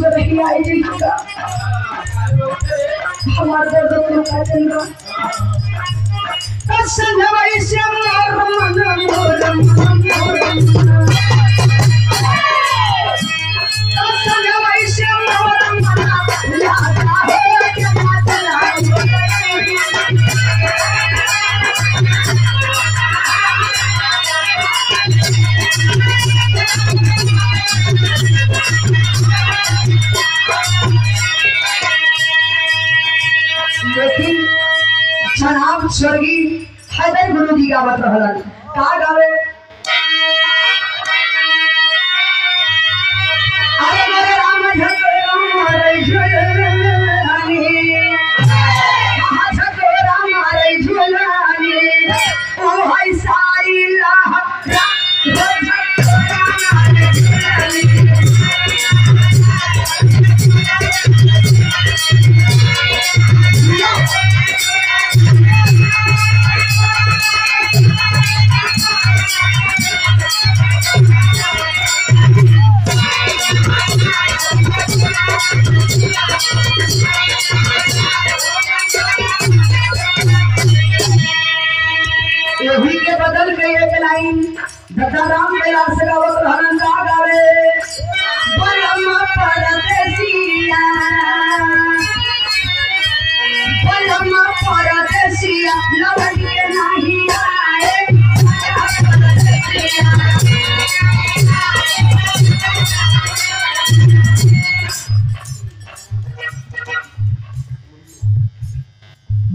नहीं आई देखा हमारा दर्द तो का चंगा कसन वैसे मन मोरम कसन वैसे मोरम लाता है क्या चला लेकिन जनाब स्वर्गीय हैदर गुरु जी गावत रहलन का गावे अरे मेरे राम रे झुलानी राम रे झुलानी ओ है सारी लाह यही के बदल के एक लाइन दत्ता राम विलास गावत रहलन का गावे बलम परदेसिया लवट के नहीं आए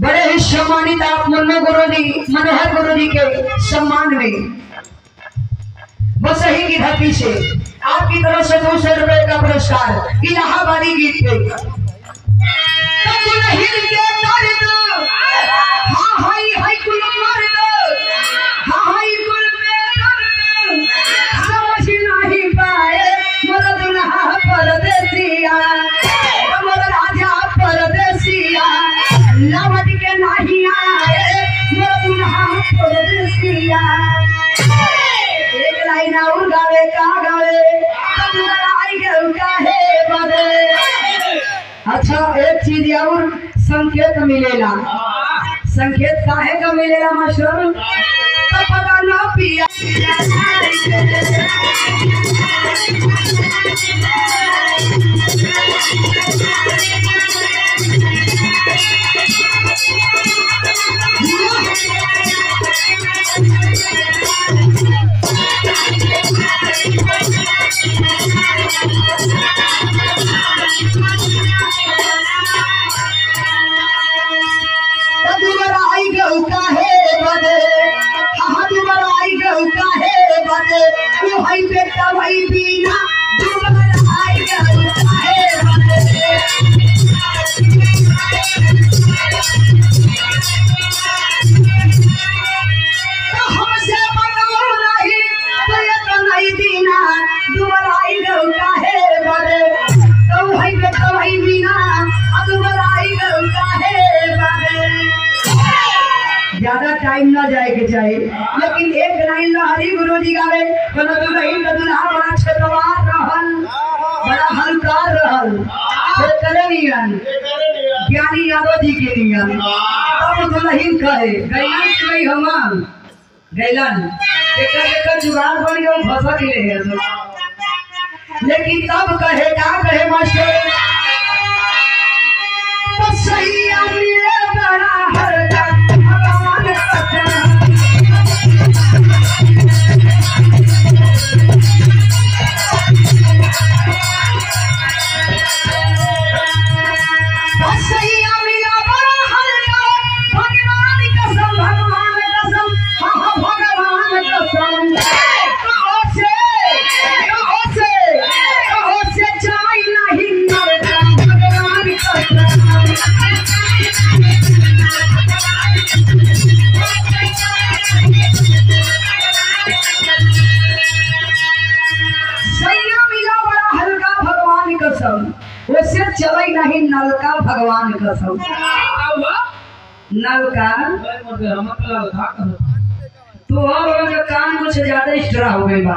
बड़े ही सम्मानित आप मनोहर गुरु जी के सम्मान में बस ही की धरती से आपकी तरफ से 200 रुपए का पुरस्कार इलाहाबादी गीत पे लवट के नहीं आए एक लाइन और गावे का गावे अच्छा एक चीज और संकेत मिलेला संकेत काहे का मिलेला मास्टर पता ना पिया बेटा भाई बीना हमसे बताओ नहीं तो ये तो नहीं दीना दुबराई गौ का है बड़े तो भाई बेटा भाई बीना दुबराई गौ का है बड़े ज्यादा टाइम ना जाए के चाहिए लेकिन एक लाइन हरि गुरु जी गावे बना दुल्हा बड़ा छतवार रहल बड़ा हलकार रहल करनियन ज्ञानी यादव जी के नियन अब दुल्हन कहे गैलन कोई हम गैलन एक जुगाड़ बन गयो फसक ले है लेकिन तब कहे का कहे मास्टर तो सही मिले बड़ा हरदा भगवान कसम वैसे चले नहीं नलका भगवान कसम नलका तो अब कान कुछ ज्यादा स्ट्रा हो गई बा।